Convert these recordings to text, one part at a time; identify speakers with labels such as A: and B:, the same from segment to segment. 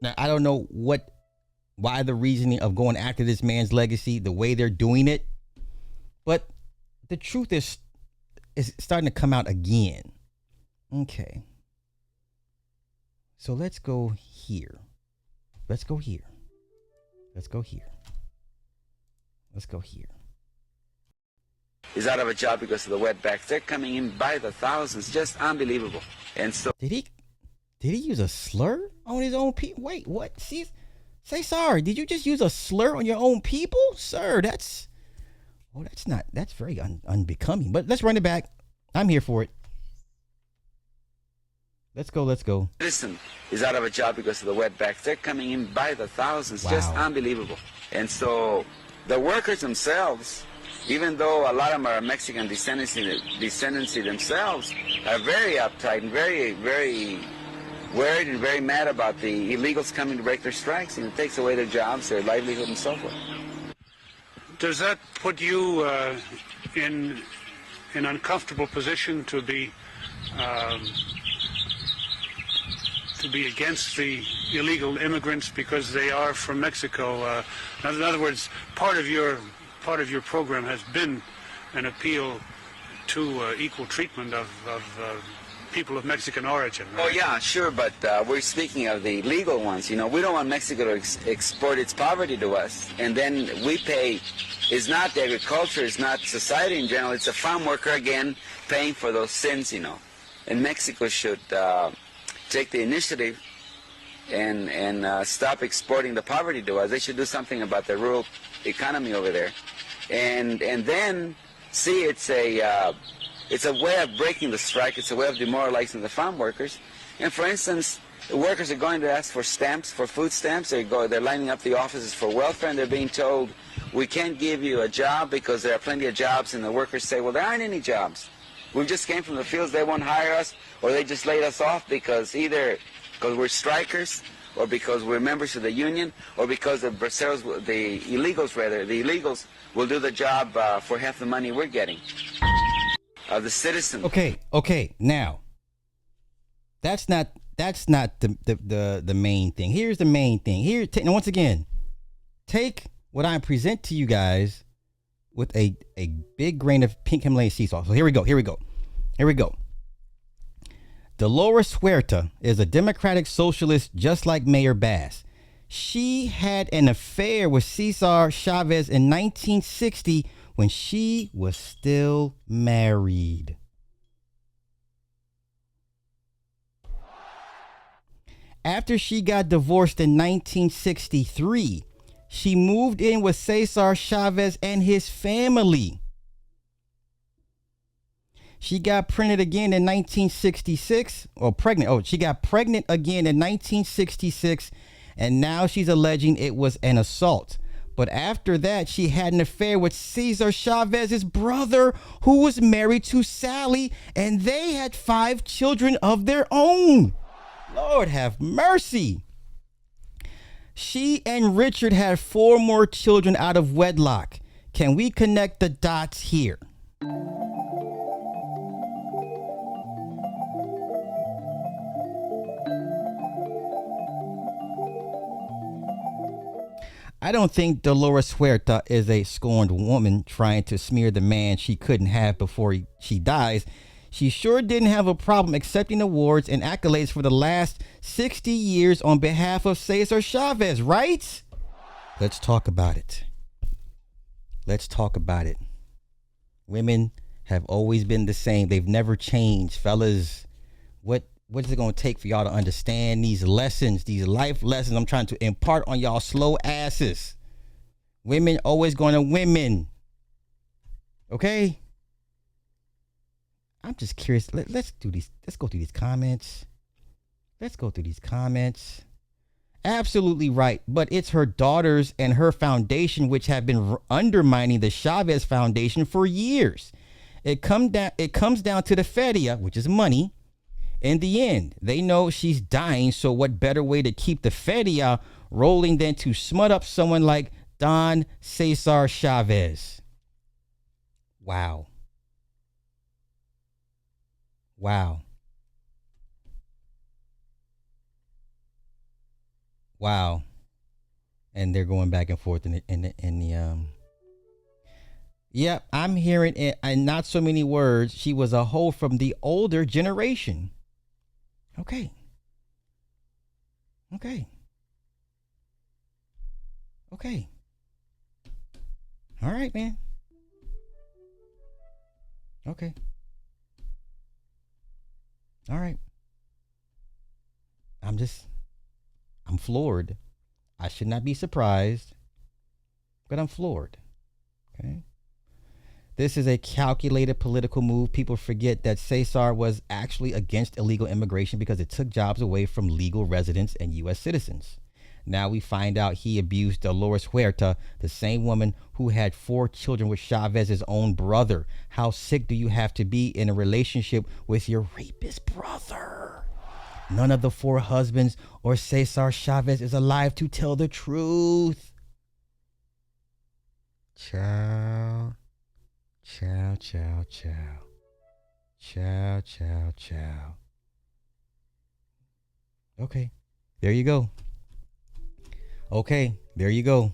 A: Now, I don't know why the reasoning of going after this man's legacy, the way they're doing it, but the truth is starting to come out again. Okay. So let's go here. Let's go here. Let's go here. Let's go here.
B: He's out of a job because of the wetbacks. They're coming in by the thousands. Just unbelievable. And so...
A: Did he use a slur on his own people? Wait, what? Cesar, did you just use a slur on your own people? Sir, that's very unbecoming. But let's run it back. I'm here for it. Let's go.
B: Listen, he's out of a job because of the wetbacks. They're coming in by the thousands. Wow. Just unbelievable. And so the workers themselves, even though a lot of them are Mexican descendancy themselves, are very uptight and very, very worried and very mad about the illegals coming to break their strikes, and it takes away their jobs, their livelihood, and so forth.
C: Does that put you in an uncomfortable position to be against the illegal immigrants because they are from Mexico? In other words, part of your program has been an appeal to equal treatment of people of Mexican origin, right?
B: Oh, yeah, sure, but we're speaking of the legal ones. You know, we don't want Mexico to export its poverty to us, and then we pay. It's not the agriculture, it's not society in general, it's a farm worker, again, paying for those sins, you know. And Mexico should take the initiative and stop exporting the poverty to us. They should do something about the rural economy over there. And then, see, it's a way of breaking the strike. It's a way of demoralizing the farm workers. And for instance, the workers are going to ask for stamps, for food stamps. They're lining up the offices for welfare, and they're being told, we can't give you a job because there are plenty of jobs. And the workers say, well, there aren't any jobs. We just came from the fields. They won't hire us, or they just laid us off because either because we're strikers, or because we're members of the union, or because the illegals will do the job for half the money we're getting. The citizens.
A: Okay. Now, that's not the main thing. Here's the main thing. Here, now once again, take what I present to you guys with a big grain of pink Himalayan sea salt. So here we go. Delores Huerta is a Democratic socialist just like Mayor Bass. She had an affair with Cesar Chavez in 1960 when she was still married. After she got divorced in 1963, she moved in with Cesar Chavez and his family. She got pregnant again in 1966, she got pregnant again in 1966, and now she's alleging it was an assault. But after that, she had an affair with Cesar Chavez's brother, who was married to Sally, and they had 5 children of their own. Lord have mercy. She and Richard had 4 more children out of wedlock. Can we connect the dots here? I don't think Delores Huerta is a scorned woman trying to smear the man she couldn't have before she dies. She sure didn't have a problem accepting awards and accolades for the last 60 years on behalf of Cesar Chavez, right? Let's talk about it. Women have always been the same. They've never changed, fellas. What is it going to take for y'all to understand these lessons, these life lessons I'm trying to impart on y'all slow asses? Women always going to women. Okay? I'm just curious. Let's go through these comments. Absolutely right. But it's her daughters and her foundation which have been undermining the Chavez Foundation for years. It comes down to the feria, which is money. In the end, they know she's dying, so what better way to keep the feria rolling than to smut up someone like Don Cesar Chavez? Wow. Wow. And they're going back and forth in the Yep, I'm hearing it in not so many words. She was a hoe from the older generation. Okay. Okay. Okay. All right, man. Okay. All right. I'm floored. I should not be surprised, but I'm floored. Okay. This is a calculated political move. People forget that Cesar was actually against illegal immigration because it took jobs away from legal residents and U.S. citizens. Now we find out he abused Delores Huerta, the same woman who had 4 children with Chavez's own brother. How sick do you have to be in a relationship with your rapist brother? None of the 4 husbands or Cesar Chavez is alive to tell the truth. Ciao. Ciao, ciao, ciao. Ciao, ciao, ciao. Okay, there you go. Okay, there you go.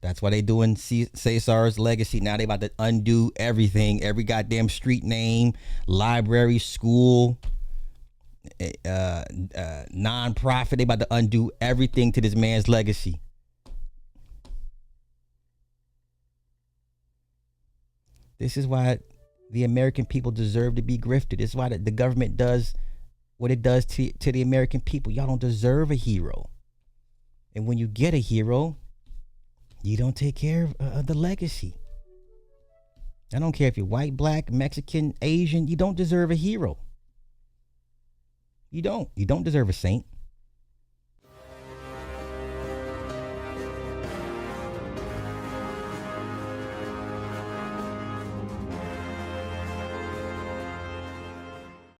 A: That's why they doing Cesar's legacy. Now they about to undo everything, every goddamn street name, library, school, non-profit. They about to undo everything to this man's legacy. This is why the American people deserve to be grifted. This is why the government does what it does to the American people. Y'all don't deserve a hero. And when you get a hero, you don't take care of the legacy. I don't care if you're white, black, Mexican, Asian. You don't deserve a hero. You don't. You don't deserve a saint.